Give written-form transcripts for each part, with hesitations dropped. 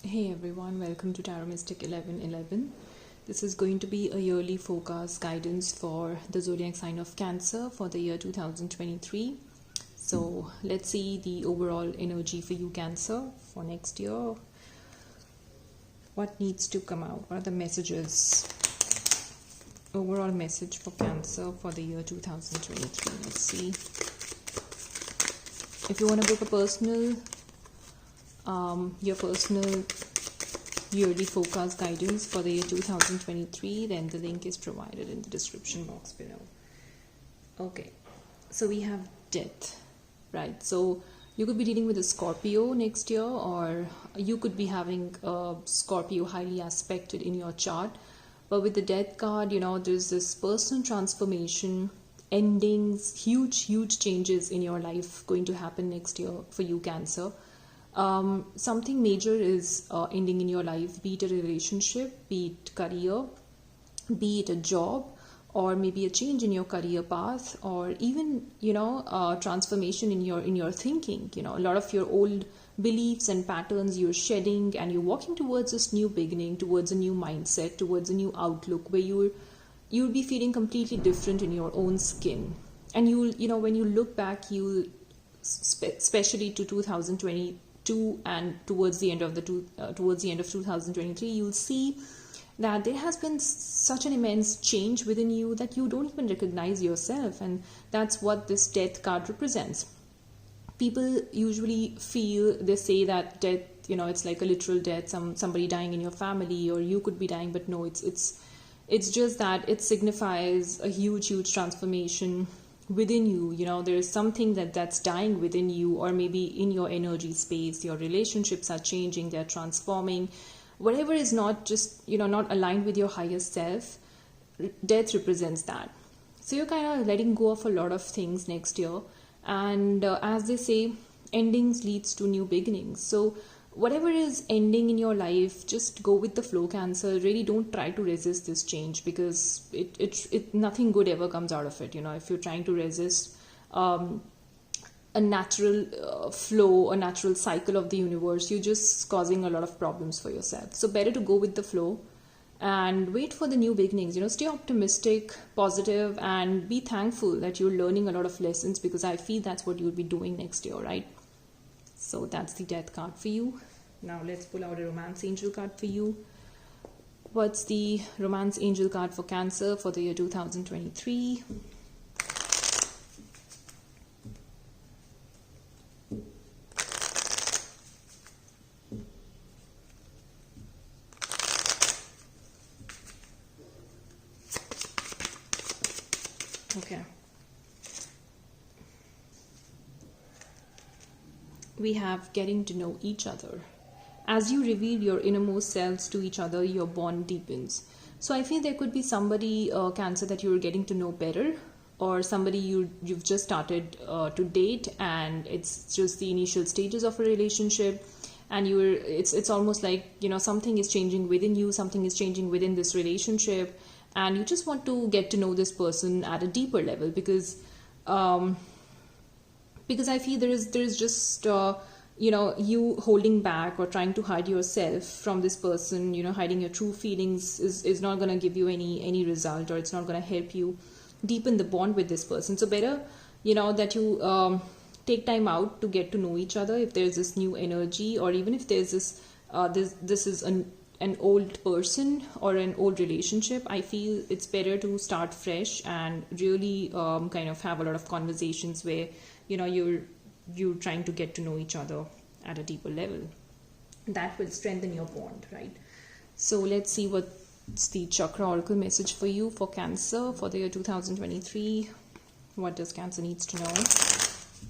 Hey everyone, welcome to Tarot Mystic 1111. This is going to be a yearly forecast guidance for the zodiac sign of Cancer for the year 2023. So let's see the overall energy for you, Cancer, for next year. What needs to come out? What are the messages? Overall message for Cancer for the year 2023. Let's see. If you want to book a personal your personal yearly forecast guidance for the year 2023, then the link is provided in the description box below. Okay, so we have death, right? So you could be dealing with a Scorpio next year, or you could be having a Scorpio highly aspected in your chart. But with the death card, there's this personal transformation, endings, huge changes in your life going to happen next year for you, Cancer. Something major is ending in your life, be it a relationship, be it career, be it a job, or maybe a change in your career path, or even transformation in your thinking. A lot of your old beliefs and patterns you're shedding, and you're walking towards this new beginning, towards a new mindset, towards a new outlook where you'll be feeling completely different in your own skin. And when you look back, especially to 2022 and towards the end of 2023, you'll see that there has been such an immense change within you that you don't even recognize yourself, and that's what this death card represents. People usually they say that death, it's like a literal death, somebody dying in your family, or you could be dying, but no, it's just that it signifies a huge transformation within you. There's something that's dying within you, or maybe in your energy space. Your relationships are changing, they're transforming. Whatever is not just not aligned with your higher self, death represents that. So you're kind of letting go of a lot of things next year, and as they say, endings leads to new beginnings. So whatever is ending in your life, just go with the flow, Cancer. Really don't try to resist this change, because it nothing good ever comes out of it. If you're trying to resist a natural flow, a natural cycle of the universe, you're just causing a lot of problems for yourself. So better to go with the flow and wait for the new beginnings. Stay optimistic, positive, and be thankful that you're learning a lot of lessons, because I feel that's what you'll be doing next year, right? So that's the death card for you. Now let's pull out a romance angel card for you. What's the romance angel card for Cancer for the year 2023? Okay. We have getting to know each other. As you reveal your innermost selves to each other, your bond deepens. So I feel there could be somebody, Cancer, that you're getting to know better, or somebody you've just started to date, and it's just the initial stages of a relationship, and it's almost like something is changing within you, something is changing within this relationship, and you just want to get to know this person at a deeper level, because I feel there is just you holding back or trying to hide yourself from this person. Hiding your true feelings is not going to give you any result, or it's not going to help you deepen the bond with this person. So better that you take time out to get to know each other. If there's this new energy, or even if there's this is an old person or an old relationship, I feel it's better to start fresh and really kind of have a lot of conversations where you're trying to get to know each other at a deeper level. That will strengthen your bond, right? So let's see what's the chakra oracle message for you for Cancer for the year 2023. What does Cancer needs to know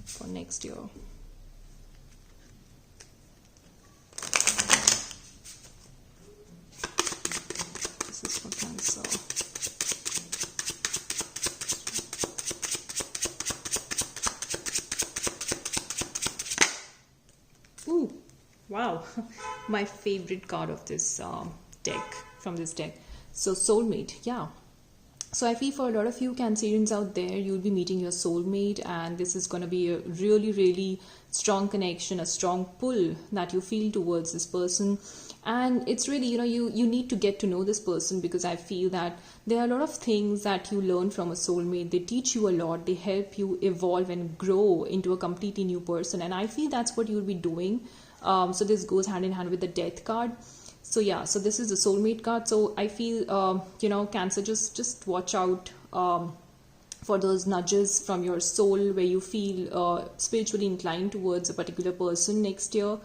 for next year? This is for Cancer. Ooh, wow. My favorite card of this deck, from this deck. So soulmate, yeah. So I feel for a lot of you Cancerians out there, you'll be meeting your soulmate, and this is going to be a really, really strong connection, a strong pull that you feel towards this person. And it's really, you need to get to know this person, because I feel that there are a lot of things that you learn from a soulmate. They teach you a lot. They help you evolve and grow into a completely new person. And I feel that's what you'll be doing. So this goes hand in hand with the death card. So yeah, so this is the soulmate card. So I feel, Cancer, just watch out for those nudges from your soul where you feel spiritually inclined towards a particular person next year.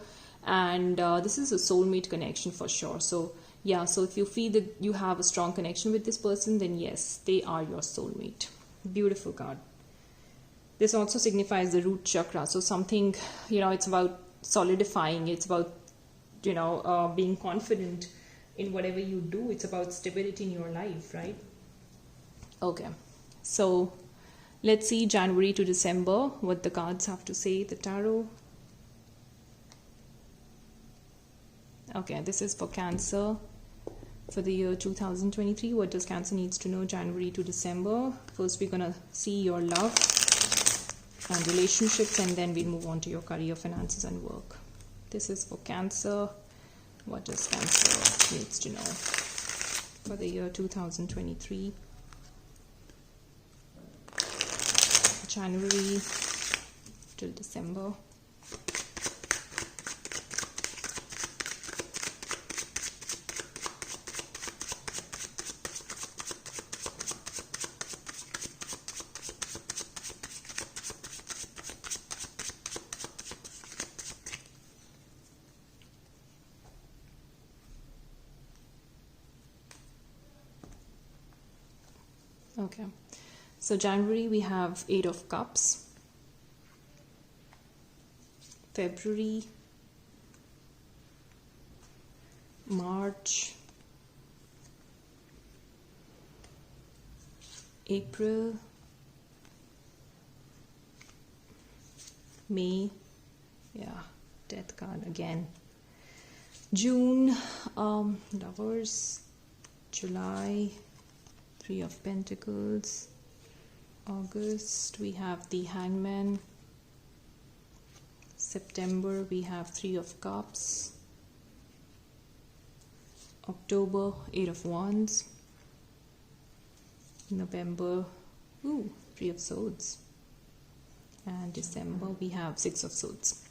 And this is a soulmate connection for sure. So yeah, so if you feel that you have a strong connection with this person, then yes, they are your soulmate. Beautiful card. This also signifies the root chakra. So something, it's about solidifying. It's about being confident in whatever you do. It's about stability in your life, right? Okay, so let's see January to December, what the cards have to say, the tarot. Okay, this is for Cancer for the year 2023. What does Cancer needs to know January to December? First, we're gonna see your love and relationships, and then we'll move on to your career, finances, and work. This is for Cancer. What does Cancer needs to know for the year 2023? January till December. Okay, so January we have 8 of Cups. February, March, April, May, yeah, Death card again. June, Lovers. July, Three of Pentacles. August, we have the Hangman. September, we have Three of Cups. October, Eight of Wands. November, Three of Swords. And December, we have Six of Swords.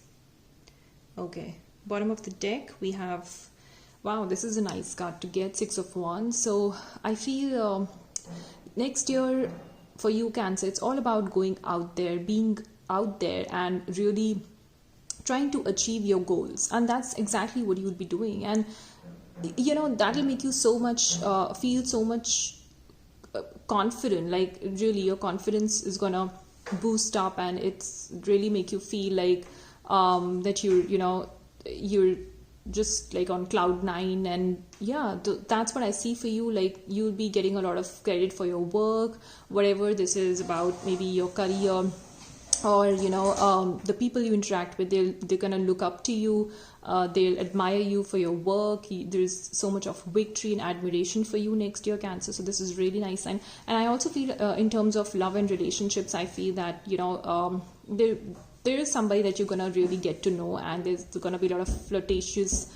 Okay, bottom of the deck, we have, wow, this is a nice card to get, Six of Wands. So I feel next year for you, Cancer, it's all about going out there, being out there, and really trying to achieve your goals. And that's exactly what you'll be doing. And that'll make you so much feel so much confident. Like really, your confidence is gonna boost up, and it's really make you feel like that you're just like on cloud 9. And yeah, that's what I see for you. Like you'll be getting a lot of credit for your work, whatever this is about, maybe your career, or the people you interact with, they're gonna look up to you, they'll admire you for your work. There's so much of victory and admiration for you next year, Cancer. So this is really nice. And I also feel in terms of love and relationships, I feel that there is somebody that you're gonna really get to know, and there's gonna be a lot of flirtatious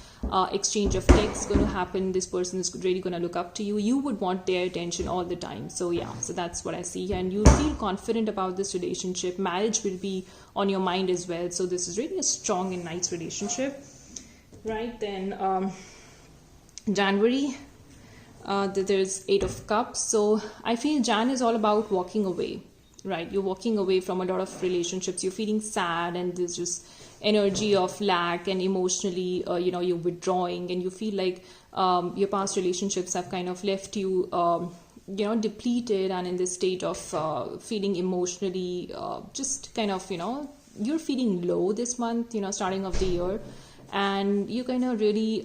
exchange of texts going to happen. This person is really going to look up to you. You would want their attention all the time. So yeah, so that's what I see. And you feel confident about this relationship. Marriage will be on your mind as well. So this is really a strong and nice relationship. Right, then January, there's Eight of Cups. So I feel Jan is all about walking away. Right, you're walking away from a lot of relationships. You're feeling sad, and there's just energy of lack, and emotionally you're withdrawing, and you feel like your past relationships have kind of left you depleted, and in this state of feeling emotionally just kind of you're feeling low this month, starting of the year. And you're kind of really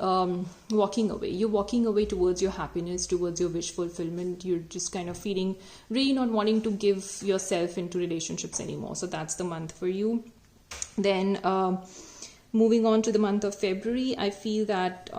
walking away. You're walking away towards your happiness, towards your wish fulfillment. You're just kind of feeling really not wanting to give yourself into relationships anymore. So that's the month for you. Then moving on to the month of February, I feel that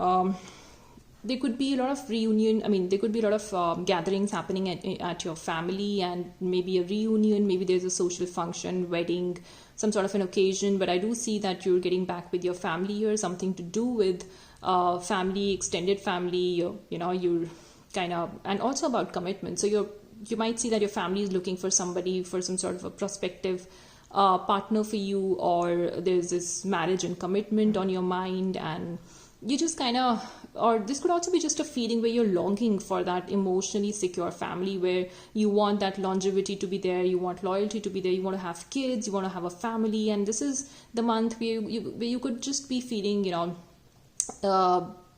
there could be a lot of reunion. I mean, there could be a lot of gatherings happening at your family, and maybe a reunion, maybe there's a social function, wedding, some sort of an occasion. But I do see that you're getting back with your family here, something to do with family, extended family, you're kind of, and also about commitment. So you might see that your family is looking for somebody, for some sort of a prospective partner for you, or there's this marriage and commitment on your mind, and you just kind of, or this could also be just a feeling where you're longing for that emotionally secure family, where you want that longevity to be there, you want loyalty to be there, you want to have kids, you want to have a family. And this is the month where you could just be feeling,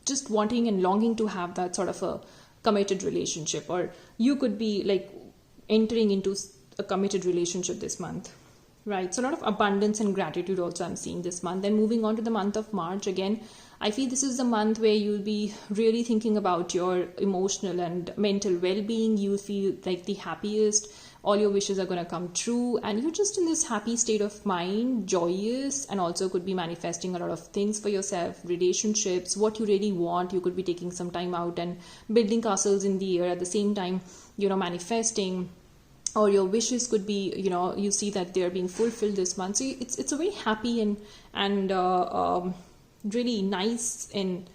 just wanting and longing to have that sort of a committed relationship, or you could be like entering into a committed relationship this month. Right, so a lot of abundance and gratitude also I'm seeing this month. Then moving on to the month of March, again, I feel this is the month where you'll be really thinking about your emotional and mental well-being. You'll feel like the happiest. All your wishes are going to come true, and you're just in this happy state of mind, joyous, and also could be manifesting a lot of things for yourself, relationships, what you really want. You could be taking some time out and building castles in the air at the same time, manifesting. Or your wishes could be, you see that they're being fulfilled this month. So it's a very happy and really nice and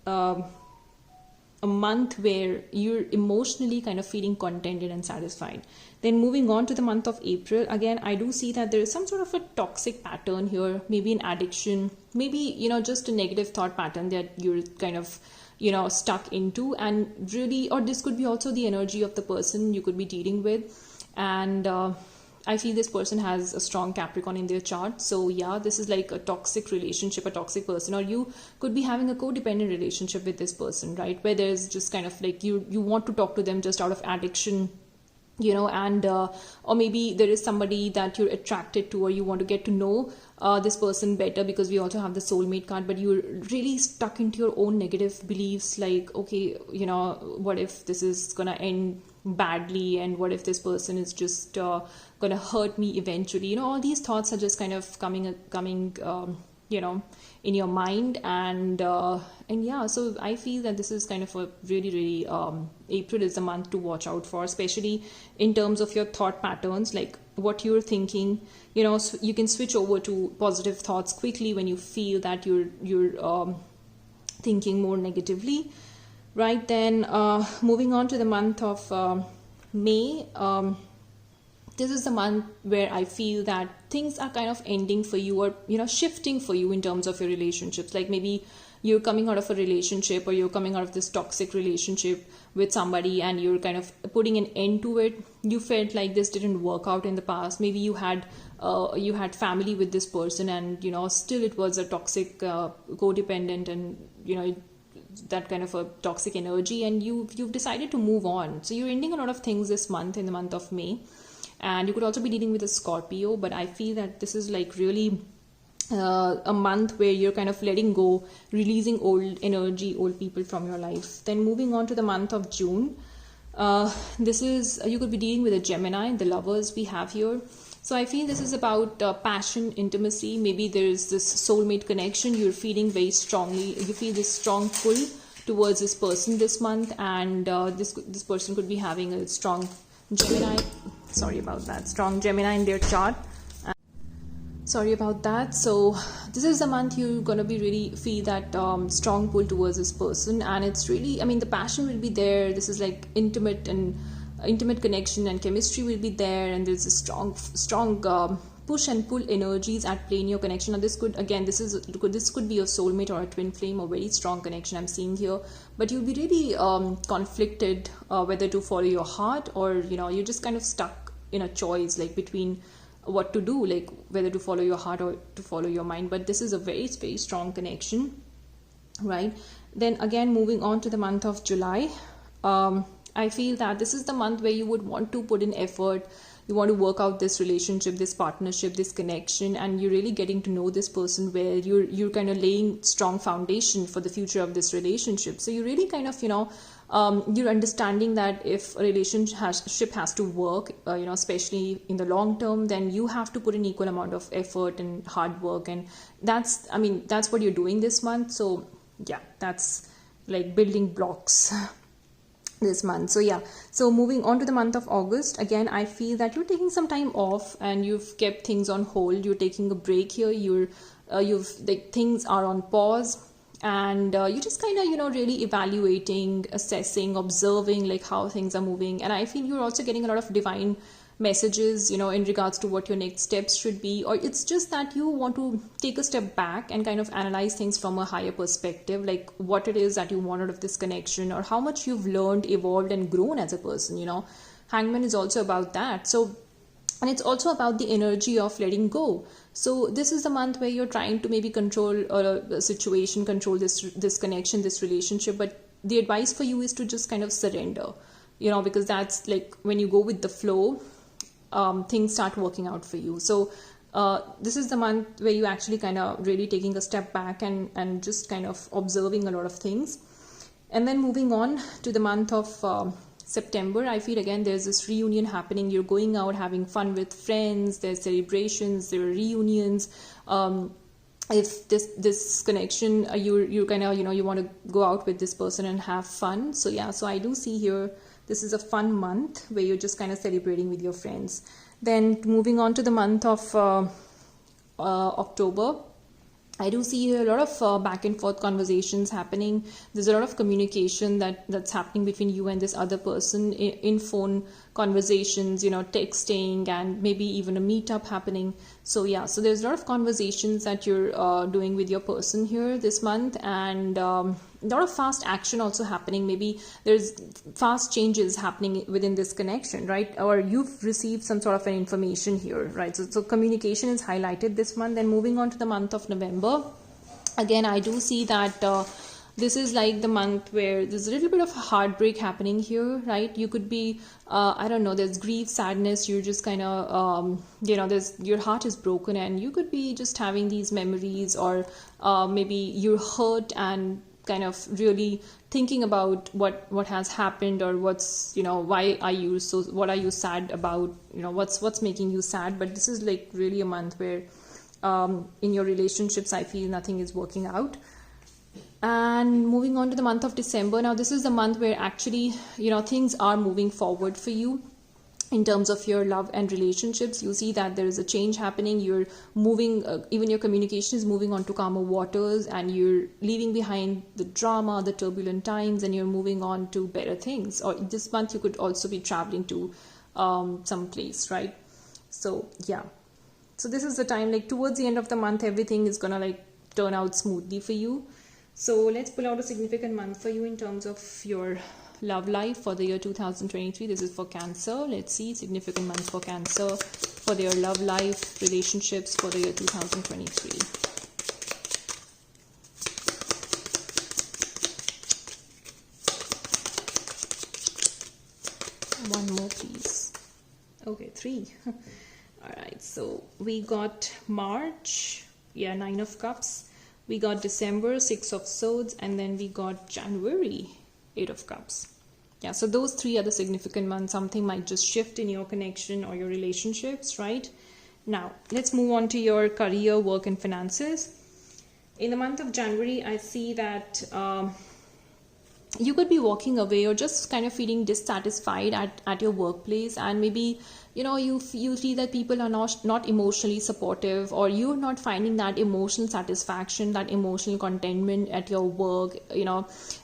a month where you're emotionally kind of feeling contented and satisfied. Then moving on to the month of April, again, I do see that there is some sort of a toxic pattern here, maybe an addiction, maybe, just a negative thought pattern that you're kind of stuck into, and really, or this could be also the energy of the person you could be dealing with. And I feel this person has a strong Capricorn in their chart. So yeah, this is like a toxic relationship, a toxic person, or you could be having a codependent relationship with this person, right? Where there's just kind of like you want to talk to them just out of addiction, and or maybe there is somebody that you're attracted to, or you want to get to know this person better, because we also have the soulmate card, but you're really stuck into your own negative beliefs, like, okay, what if this is gonna end badly, and what if this person is just gonna hurt me eventually. All these thoughts are just kind of coming in your mind, and yeah, so I feel that this is kind of a really April is the month to watch out for, especially in terms of your thought patterns, like what you're thinking. So you can switch over to positive thoughts quickly when you feel that you're thinking more negatively. Right, then moving on to the month of May. This is the month where I feel that things are kind of ending for you, or shifting for you in terms of your relationships. Like maybe you're coming out of a relationship, or you're coming out of this toxic relationship with somebody, and you're kind of putting an end to it. You felt like this didn't work out in the past. Maybe you had family with this person, and still it was a toxic codependent, and that kind of a toxic energy, and you've decided to move on. So you're ending a lot of things this month, in the month of May. And you could also be dealing with a Scorpio, but I feel that this is like really a month where you're kind of letting go, releasing old energy, old people from your life. Then moving on to the month of June, this is, you could be dealing with a Gemini, the lovers we have here. So I feel this is about passion, intimacy. Maybe there's this soulmate connection. You're feeling very strongly, you feel this strong pull towards this person this month, and this person could be having a strong Gemini, strong Gemini in their chart. Sorry about that. So this is the month you're going to be really feel that strong pull towards this person, and it's really, the passion will be there. This is like intimate connection, and chemistry will be there, and there's a strong push and pull energies at play in your connection. Now this could be your soulmate or a twin flame, a very strong connection I'm seeing here. But you'll be really conflicted whether to follow your heart, or you're just kind of stuck in a choice, like between what to do, like whether to follow your heart or to follow your mind. But this is a very strong connection, right? Then again, moving on to the month of July, I feel that this is the month where you would want to put in effort. You want to work out this relationship, this partnership, this connection, and you're really getting to know this person, where you're kind of laying strong foundation for the future of this relationship. So you really kind of you're understanding that if a relationship has to work, especially in the long term, then you have to put an equal amount of effort and hard work, and that's what you're doing this month. So yeah, that's like building blocks this month. So yeah, so moving on to the month of August, again I feel that you're taking some time off and you've kept things on hold. You're taking a break here. You've like things are on pause, and you just kind of really evaluating, assessing, observing like how things are moving. And I feel you're also getting a lot of divine messages in regards to what your next steps should be, or it's just that you want to take a step back and kind of analyze things from a higher perspective, like what it is that you want out of this connection, or how much you've learned, evolved and grown as a person. Hangman is also about that. So, and it's also about the energy of letting go. So this is the month where you're trying to maybe control a situation, control this connection, this relationship, but the advice for you is to just kind of surrender, because that's like when you go with the flow, things start working out for you. So this is the month where you actually kind of really taking a step back and just kind of observing a lot of things. And then moving on to the month of September, I feel again there's this reunion happening. You're going out having fun with friends, there's celebrations, there are reunions. If this connection, you kind of you want to go out with this person and have fun. So yeah, so I do see here this is a fun month where you're just kind of celebrating with your friends. Then moving on to the month of October, I do see here a lot of back and forth conversations happening. There's a lot of communication that's happening between you and this other person in phone conversations, texting, and maybe even a meetup happening. So yeah, so there's a lot of conversations that you're doing with your person here this month, and a lot of fast action also happening. Maybe there's fast changes happening within this connection, right? Or you've received some sort of an information here, right? So communication is highlighted this month. Then moving on to the month of November, again I do see that this is like the month where there's a little bit of heartbreak happening here, right? You could be I don't know, there's grief, sadness. You're just kind of there's, your heart is broken, and you could be just having these memories, or maybe you're hurt and kind of really thinking about what has happened, or what's why are you so, what are you sad about, what's making you sad. But this is like really a month where in your relationships I feel nothing is working out. And moving on to the month of December, now this is the month where actually things are moving forward for you. In terms of your love and relationships, you see that there is a change happening. You're moving, even your communication is moving on to calmer waters, and you're leaving behind the drama, the turbulent times, and you're moving on to better things. Or this month you could also be traveling to some place, right? So yeah, so this is the time, like towards the end of the month, everything is gonna like turn out smoothly for you. So let's pull out a significant month for you in terms of your love life for the year 2023. This is for Cancer. Let's see significant months for Cancer for their love life, relationships for the year 2023. One more please. Okay, 3. All right, so we got March, yeah, 9 of Cups. We got December, 6 of Swords, and then we got January, 8 of Cups. Yeah, so those 3 are the significant months. Something might just shift in your connection or your relationships, right? Now, let's move on to your career, work, and finances. In the month of January, I see that you could be walking away or just kind of feeling dissatisfied at your workplace, and maybe you feel that people are not emotionally supportive, or you're not finding that emotional satisfaction, that emotional contentment at your work,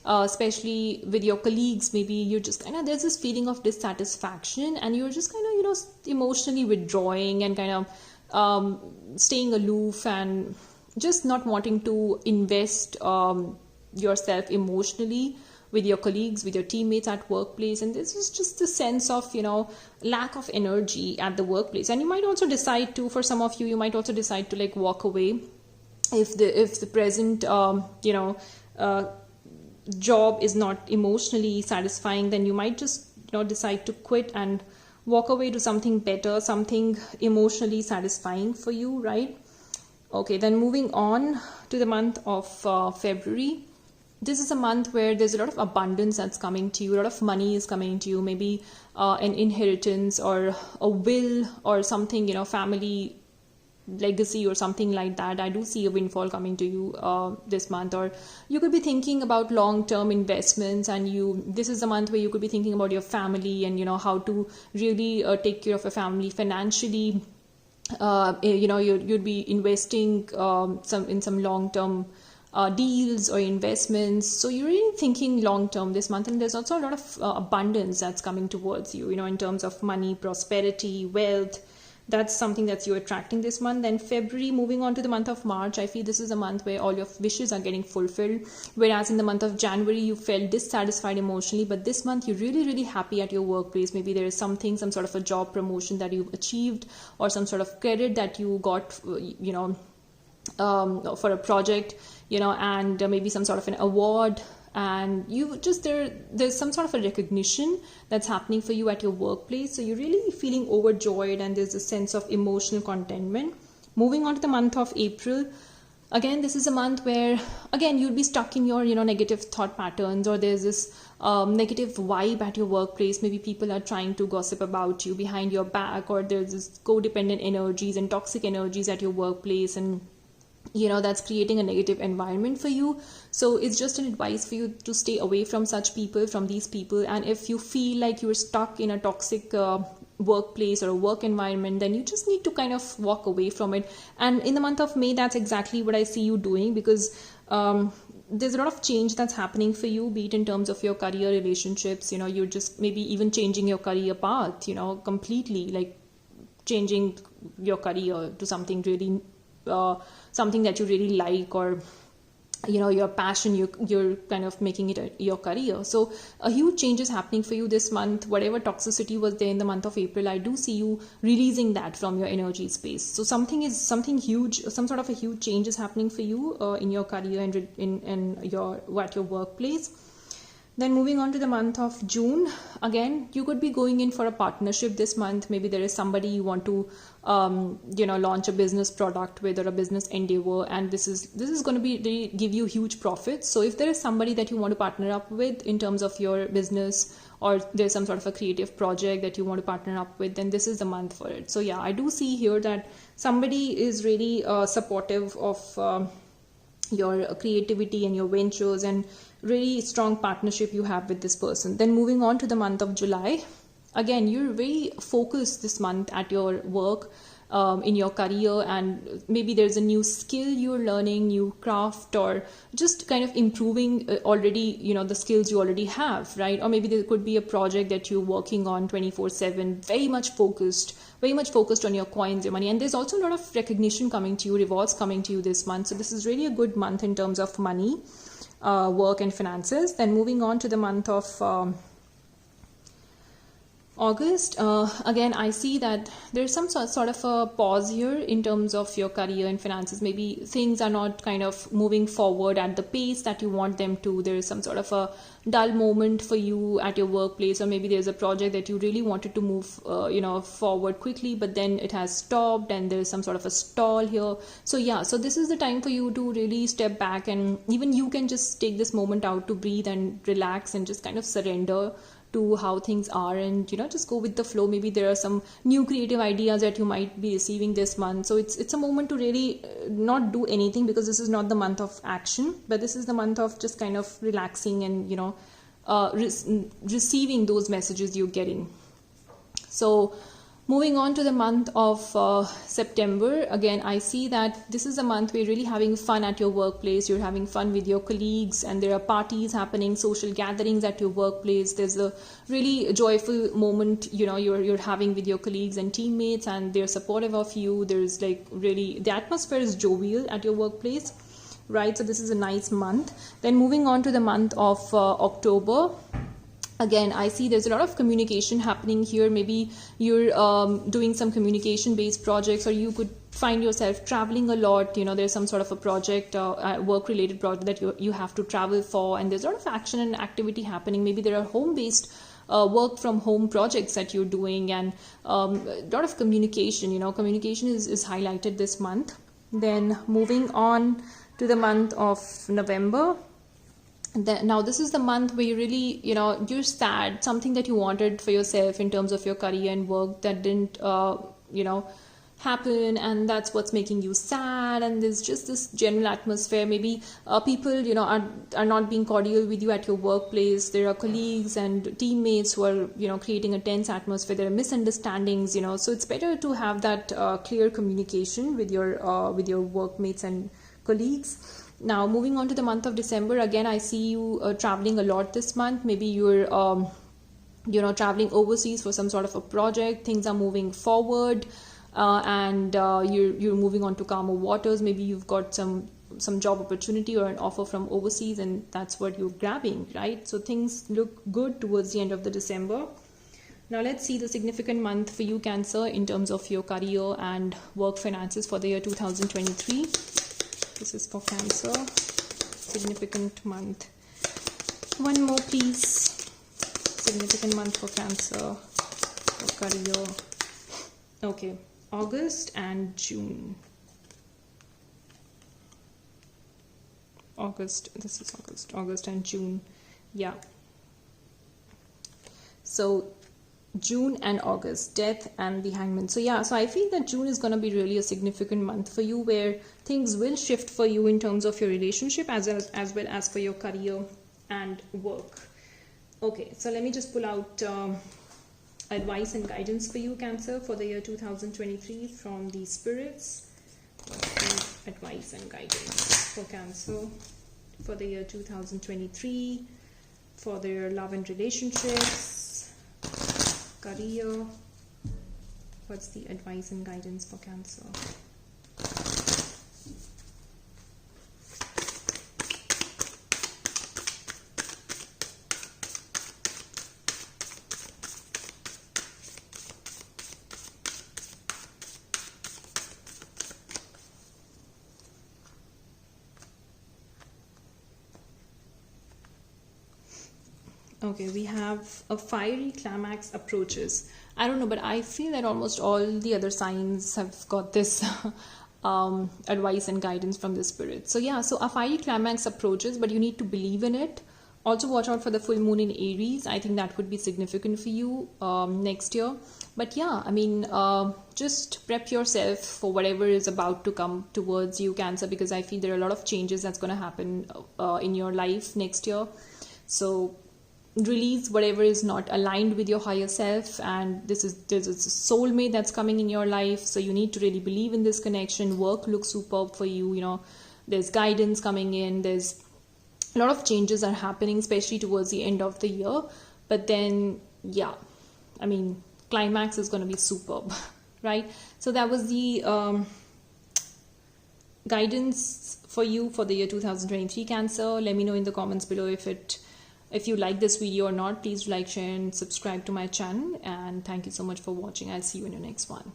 especially with your colleagues. Maybe you're just kind of, there's this feeling of dissatisfaction, and you're just kind of emotionally withdrawing and kind of staying aloof, and just not wanting to invest yourself emotionally with your colleagues, with your teammates at workplace. And this is just the sense of lack of energy at the workplace. And you might also decide to, for some of you, you might also decide to like walk away if the present job is not emotionally satisfying. Then you might just decide to quit and walk away to something better, something emotionally satisfying for you, right? Okay, then moving on to the month of February. This is a month where there's a lot of abundance that's coming to you. A lot of money is coming to you, maybe an inheritance or a will or something, family legacy or something like that. I do see a windfall coming to you this month. Or you could be thinking about long-term investments, and this is the month where you could be thinking about your family and how to really take care of a family financially. You'd be investing in some long-term deals or investments. So you're really thinking long term this month, and there's also a lot of abundance that's coming towards you, in terms of money, prosperity, wealth. That's something that you're attracting this month. Then February, moving on to the month of March, I feel this is a month where all your wishes are getting fulfilled. Whereas in the month of January, you felt dissatisfied emotionally, but this month you're really, really happy at your workplace. Maybe there is some sort of a job promotion that you've achieved, or some sort of credit that you got, for a project, and maybe some sort of an award. And there's some sort of a recognition that's happening for you at your workplace. So you're really feeling overjoyed, and there's a sense of emotional contentment. Moving on to the month of April, again, this is a month where, again, you'll be stuck in your, negative thought patterns, or there's this negative vibe at your workplace. Maybe people are trying to gossip about you behind your back, or there's this codependent energies and toxic energies at your workplace, and that's creating a negative environment for you. So it's just an advice for you to stay away from these people. And if you feel like you're stuck in a toxic workplace or a work environment, then you just need to kind of walk away from it. And in the month of May, that's exactly what I see you doing, because there's a lot of change that's happening for you, be it in terms of your career, relationships. You're just maybe even changing your career path, completely, like changing your career to something really something that you really like, or your passion, you're kind of making it your career. So a huge change is happening for you this month. Whatever toxicity was there in the month of April, I do see you releasing that from your energy space. So something huge, some sort of a huge change is happening for you in your career and in your workplace. Then moving on to the month of June, again, you could be going in for a partnership this month. Maybe there is somebody you want to, launch a business product with, or a business endeavor, and this is going to give you huge profits. So if there is somebody that you want to partner up with in terms of your business, or there's some sort of a creative project that you want to partner up with, then this is the month for it. So yeah, I do see here that somebody is really supportive of your creativity and your ventures, and really strong partnership you have with this person. Then moving on to the month of July, again, you're very focused this month at your work, in your career, and maybe there's a new skill you're learning, new craft, or just kind of improving already, the skills you already have, right? Or maybe there could be a project that you're working on 24/7, very much focused on your coins, your money. And there's also a lot of recognition coming to you, rewards coming to you this month. So this is really a good month in terms of money, work and finances. Then moving on to the month of August, again, I see that there's some sort of a pause here in terms of your career and finances. Maybe things are not kind of moving forward at the pace that you want them to. There is some sort of a dull moment for you at your workplace, or maybe there's a project that you really wanted to move, forward quickly, but then it has stopped, and there's some sort of a stall here. So yeah, so this is the time for you to really step back, and even you can just take this moment out to breathe and relax, and just kind of surrender to how things are, and just go with the flow. Maybe there are some new creative ideas that you might be receiving this month. So it's a moment to really not do anything, because this is not the month of action, but this is the month of just kind of relaxing and receiving those messages you're getting. So moving on to the month of September, again, I see that this is a month where you're really having fun at your workplace. You're having fun with your colleagues, and there are parties happening, social gatherings at your workplace. There's a really joyful moment, you're having with your colleagues and teammates, and they're supportive of you. There's really, the atmosphere is jovial at your workplace, right? So this is a nice month. Then moving on to the month of October, again, I see there's a lot of communication happening here. Maybe you're doing some communication-based projects, or you could find yourself traveling a lot. There's some sort of a project, work-related project that you have to travel for, and there's a lot of action and activity happening. Maybe there are home-based work-from-home projects that you're doing, and a lot of communication. Communication is highlighted this month. Then moving on to the month of November. Now this is the month where you really, you're sad, something that you wanted for yourself in terms of your career and work that didn't, happen, and that's what's making you sad, and there's just this general atmosphere. Maybe people, you know, are not being cordial with you at your workplace. There are colleagues and teammates who are, you know, creating a tense atmosphere. There are misunderstandings, you know, so it's better to have that clear communication with your workmates and colleagues. Now moving on to the month of December, again I see you traveling a lot this month. Maybe you're you know, traveling overseas for some sort of a project. Things are moving forward, and you're moving on to calmer waters. Maybe you've got some job opportunity or an offer from overseas, and that's what you're grabbing, right? So things look good towards the end of the December. Now let's see the significant month for you, Cancer, in terms of your career and work finances for the year 2023. This is for Cancer. Significant month. One more, please. Significant month for Cancer, for career. Okay, August and June. This is August and June. Yeah. So June and August, Death and the Hangman. So yeah, so I feel that June is going to be really a significant month for you, where things will shift for you in terms of your relationship as well as for your career and work. Okay, so let me just pull out advice and guidance for you, Cancer, for the year 2023 from the spirits. Advice and guidance for Cancer for the year 2023 for their love and relationships, career. What's the advice and guidance for Cancer? Okay, we have a fiery climax approaches. I don't know, but I feel that almost all the other signs have got this advice and guidance from the spirit. So yeah, so a fiery climax approaches, but you need to believe in it. Also watch out for the full moon in Aries. I think that would be significant for you next year. But yeah, I mean, just prep yourself for whatever is about to come towards you, Cancer, because I feel there are a lot of changes that's going to happen in your life next year. So release whatever is not aligned with your higher self, and there's a soulmate that's coming in your life, so you need to really believe in this connection. Work looks superb for you, you know, there's guidance coming in, there's a lot of changes are happening, especially towards the end of the year. But then yeah, I mean, climax is going to be superb, right? So that was the guidance for you for the year 2023, Cancer. Let me know in the comments below if you like this video or not. Please like, share and subscribe to my channel, and thank you so much for watching. I'll see you in your next one.